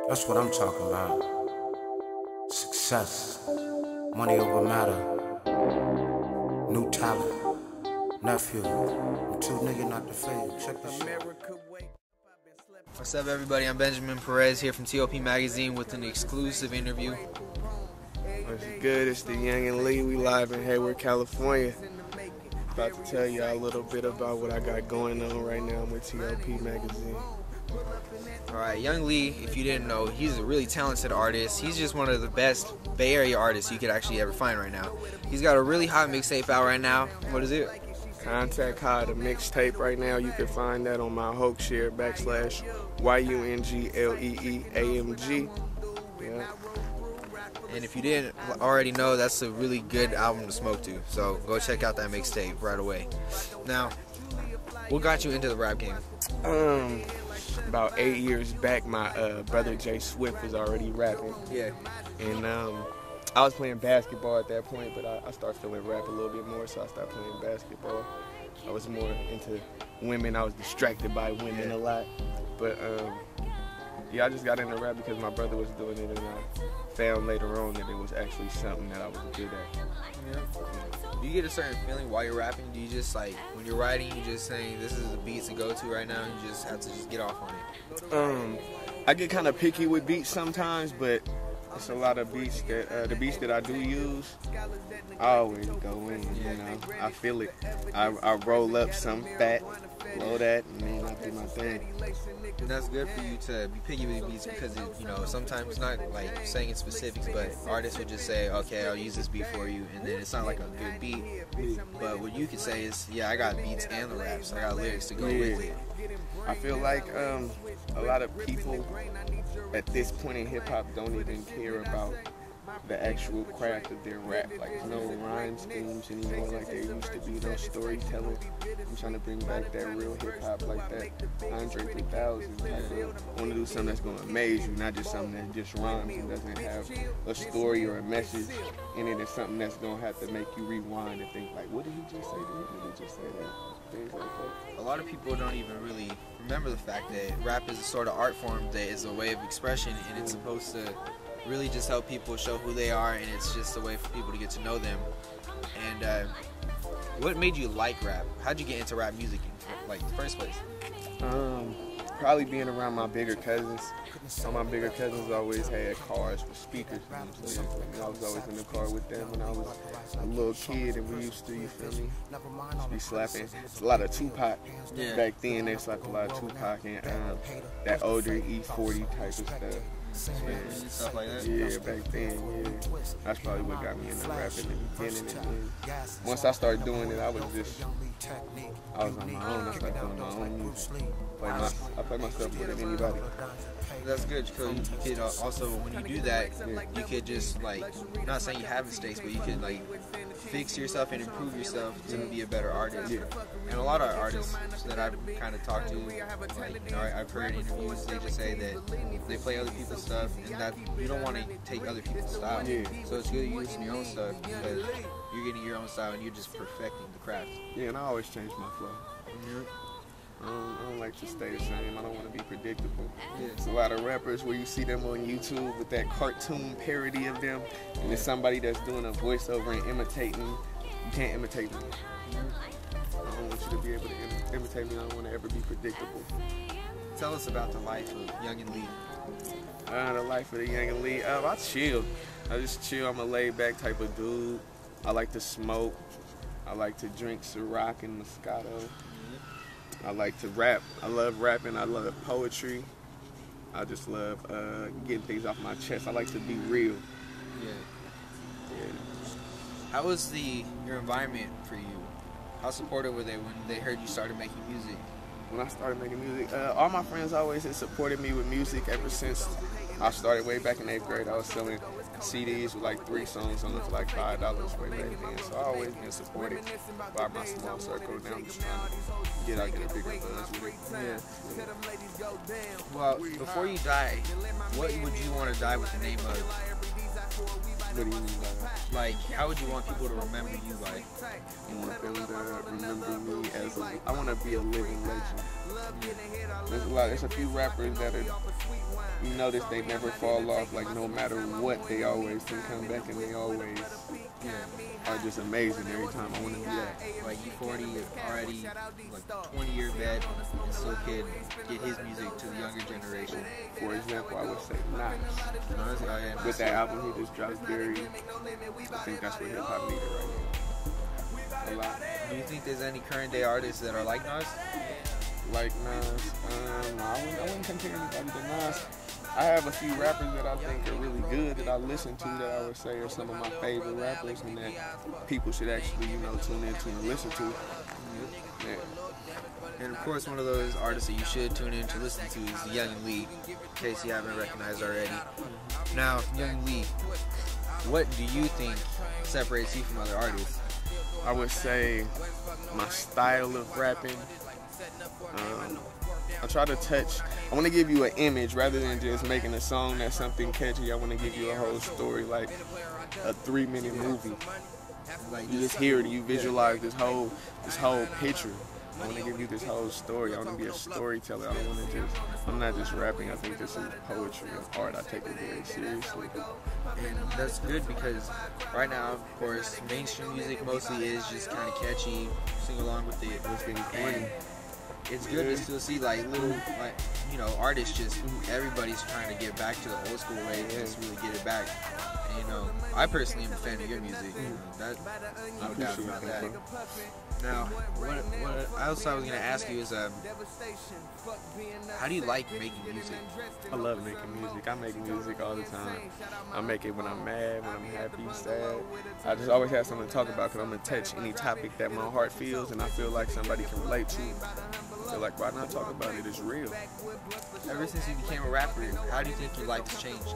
That's what I'm talking about. Success, money over matter, new talent, nephew. I'm too nigga not to fail. Check this shit. What's up, everybody? I'm Benjamin Perez here from T.O.P magazine with an exclusive interview. What's good? It's the Young and Lee. We live in Hayward, California. About to tell y'all a little bit about what I got going on right now with T.O.P magazine. Alright, Young Lee, if you didn't know, he's a really talented artist. He's just one of the best Bay Area artists you could actually ever find right now. He's got a really hot mixtape out right now. What is it? Contact High, the mixtape right now. You can find that on my Hoaxshare /YUNGLEEAMG. Yeah. And if you didn't already know, that's a really good album to smoke to. So go check out that mixtape right away. Now, what got you into the rap game? About 8 years back, my brother Jay Swift was already rapping. Yeah. And I was playing basketball at that point, but I started feeling rap a little bit more, so I started playing basketball. I was more into women. I was distracted by women a lot. But yeah, I just got into rap because my brother was doing it, and I found later on that it was actually something that I was good at. Yeah. Do you get a certain feeling while you're rapping? Do you just, like, when you're writing, you just saying this is the beats to go to right now, and you just have to just get off on it? I get kind of picky with beats sometimes, but it's a lot of beats that the beats that I do use, I always go in. You know, I feel it. I roll up some fat, blow that, and then I do my thing. And that's good for you to be picky with beats because it, you know, sometimes it's not like saying in specifics, but artists would just say, okay, I'll use this beat for you, and then it's not like a good beat. But what you could say is, yeah, I got beats and the raps, I got lyrics to go with it. I feel like a lot of people at this point in hip hop don't even care about the actual craft of their rap. Like, there's no rhyme schemes anymore like there used to be, no storytelling. I'm trying to bring back that real hip hop, like that Andre 3000 type of. I want to do something that's going to amaze you, not just something that just rhymes and doesn't have a story or a message in it. It's something that's going to have to make you rewind and think, like, what did he just say? Did he just say that? Things like that. A lot of people don't even really remember the fact that rap is a sort of art form that is a way of expression, and it's supposed to really just help people show who they are, and it's just a way for people to get to know them. And what made you like rap? How'd you get into rap music in the first place? Probably being around my bigger cousins. All my bigger cousins always had cars with speakers. So I was always in the car with them when I was a little kid, and we used to, you feel me, just be slapping. It's a lot of Tupac. Yeah. Back then, they slapped a lot of Tupac and that older E40 type of stuff. And stuff like that? Yeah, back then, yeah. That's probably what got me into rap in the beginning. And then once I started doing it, I was on my own. I started doing my own music. I play myself more than anybody. That's good, because you could also, when you do that, you could just, like, not saying you have mistakes, but you could, like, fix yourself and improve yourself to be a better artist. Yeah. And a lot of artists that I've kind of talked to, like, you know, I've heard interviews, they just say that they play other people's stuff, and that you don't want to take other people's style. Yeah. So it's good using your own stuff, because you're getting your own style and you're just perfecting the craft. Yeah, and I always change my flow. I don't like to stay the same. I don't want to be predictable. There's a lot of rappers where you see them on YouTube with that cartoon parody of them, and it's somebody that's doing a voiceover and imitating. You can't imitate me. I don't want you to be able to imitate me. I don't want to ever be predictable. Tell us about the life of Young and Lee. The life of the Young and Lee. I chill. I just chill. I'm a laid-back type of dude. I like to smoke. I like to drink Ciroc and Moscato. I like to rap. I love rapping. I love poetry. I just love getting things off my chest. I like to be real. Yeah. How was your environment for you? How supportive were they when they heard you started making music? When I started making music, all my friends always had supported me with music ever since I started way back in 8th grade. I was selling CDs with like 3 songs on them for like $5 way back then. So I always been supported by my small circle. Now I'm just trying to get a bigger buzz with it. Yeah. Well, before you die, what would you want to die with the name of? What do you mean by that? Like, how would you want people to remember you by? I want them to remember me as I want to be a living legend. There's a few rappers that are you notice they never fall off. Like no matter what, they always can come back, and they always are just amazing every time. I want to do that. Like E40 already like 20-year vet and still can get his music to the younger generation. For example, I would say Nas. Nas, oh yeah, With that album he just dropped, I think that's what hip hop needed right now. A lot. Do you think there's any current day artists that are like Nas? Like Nas, no, I wouldn't compare anybody to Nas. I have a few rappers that I think are really good that I listen to that I would say are some of my favorite rappers and that people should actually, tune into and listen to. Yeah. And of course, one of those artists that you should tune in to listen to is Young Lee, in case you haven't recognized already. Now, Young Lee, what do you think separates you from other artists? I would say my style of rapping. I try to I want to give you an image rather than just making a song that's something catchy. I want to give you a whole story, like a 3-minute movie. Like you just hear it, you visualize this whole picture. I want to give you this whole story. I want to be a storyteller. I'm not just rapping. I think this is poetry and art. I take it very seriously. And that's good because right now, of course, mainstream music mostly is just kind of catchy, sing along with it. It's getting funny. It's good to still see like little, artists just, everybody's trying to get back to the old school way and just really get it back. And, I personally am a fan of your music. That, no doubt about that. Now, what I was going to ask you is, how do you like making music? I love making music. I make music all the time. I make it when I'm mad, when I'm happy, sad. I just always have something to talk about because I'm going to touch any topic that my heart feels and I feel like somebody can relate to. So like, why not talk about it? It's real. Ever since you became a rapper, how do you think your life has changed?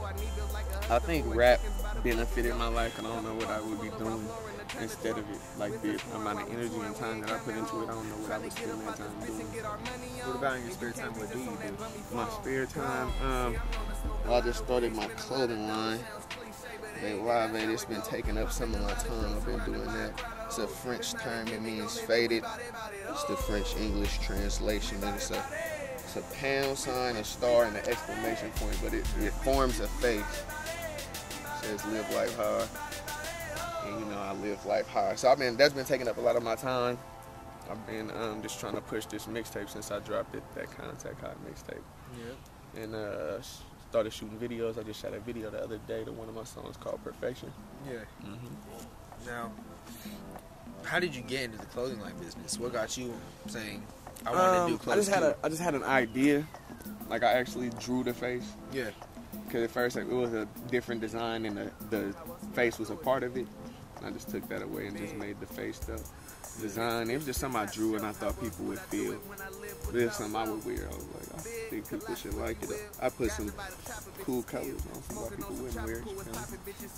I think rap benefited my life and I don't know what I would be doing instead of it. Like the amount of energy and time that I put into it, I don't know what I would spend that time doing. What about in your spare time? What do you do? My spare time, I just started my clothing line. And wow, man, it's been taking up some of my time. I've been doing that. It's a French term. It means faded. It's the French English translation. And it's a pound sign, a star, and an exclamation point. But it forms a face. It says live life hard. And I live life hard. So that's been taking up a lot of my time. I've been just trying to push this mixtape since I dropped it, that Contact Hot mixtape. Yeah. And started shooting videos. I just shot a video the other day to one of my songs called Perfection. Yeah. Mm-hmm. Now, how did you get into the clothing line business? What got you saying, I want to do clothes? I just had an idea. Like I actually drew the face. Yeah. Because at first it was a different design and the face was a part of it. And I just took that away and just made the face the design. It was just something I drew and I thought people would feel. But it's something I would wear. I was like, I think people should like it. I put some cool colors on some why people wouldn't wear it.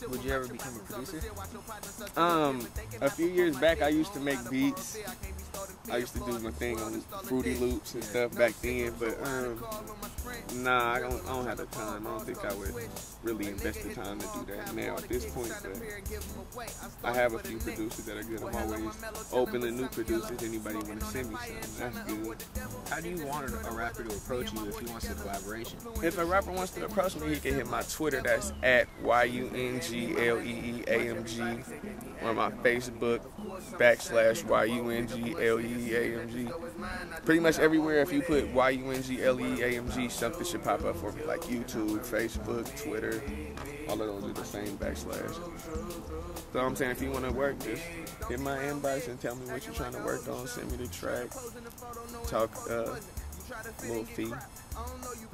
Would you ever become a producer? A few years back I used to make beats. I used to do my thing on Fruity Loops and stuff back then, but nah, I don't have the time. I don't think I would really invest the time to do that now at this point, but I have a few producers that are good. I'm always open to new producers. Anybody want to send me something, that's good. How do you want a rapper to approach you if he wants a collaboration? If a rapper wants to approach me, he can hit my Twitter, that's at YUNGLEEAMG, or my Facebook, /YUNGLEEAMG. Pretty much everywhere, if you put YUNGLEEAMG, something should pop up for me, like YouTube, Facebook, Twitter. All of those are the same /. So I'm saying, if you want to work, just hit my inbox and tell me what you're trying to work on. Send me the track. Talk little fee.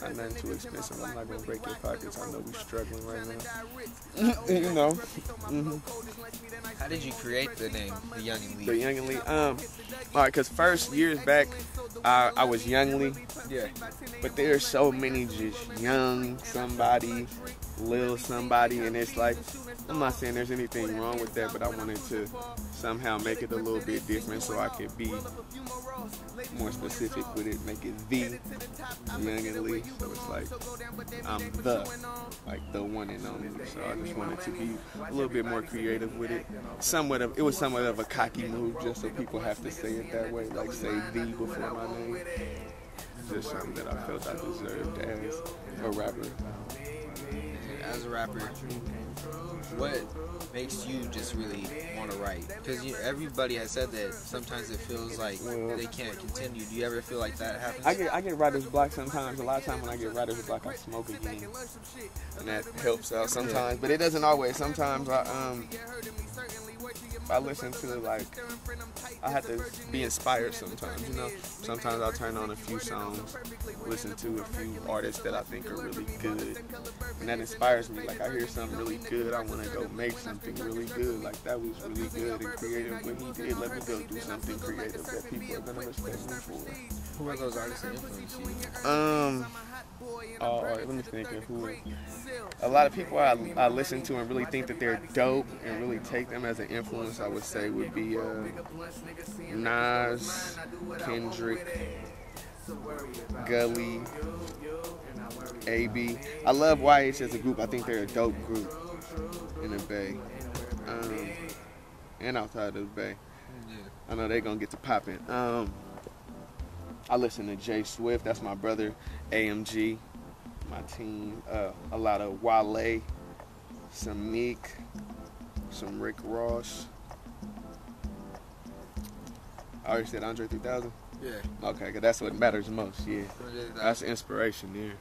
Not nothing too expensive. I'm not gonna break your pockets. I know we're struggling right now. Mm-hmm. How did you create the name, the Young and Lee? The Young and Lee. Alright, cause first years back, I was Young Lee. Yeah. But there's so many just young somebody, Lil somebody, and it's like, I'm not saying there's anything wrong with that, but I wanted to somehow make it a little bit different so I could be more specific with it, make it the Young and Lee. So it's like, I'm the one and only. So I just wanted to be a little bit more creative with it. It was somewhat of a cocky move, just so people have to say it that way, like say the before my name. just something that I felt I deserved as a rapper. As a rapper, what makes you just really want to write? Because everybody has said that sometimes it feels like they can't continue. Do you ever feel like that happens? I get writer's block sometimes. A lot of times when I get writer's block, I smoke again, and that helps out sometimes. But it doesn't always. Sometimes I listen to, like, I have to be inspired sometimes, you know. Sometimes I'll turn on a few songs, listen to a few artists that I think are really good, and that inspires me. Like, I hear something really good, I want to go make something really good. Like, that was really good and creative when he did. Let me go do something creative that people are going to respect me for. Who are those artists that influence you? Let me think of who. A lot of people I listen to and really think that they're dope and really take them as an influence, I would say, would be Nas, Kendrick, Gully, A.B. I love YH as a group. I think they're a dope group in the Bay. And outside of the Bay. I know they're going to get to popping. I listen to Jay Swift. That's my brother. AMG. My team. A lot of Wale. Some Meek. Some Rick Ross. I already said Andre 3000. Yeah. Okay, cause that's what matters most. Yeah. That's inspiration there.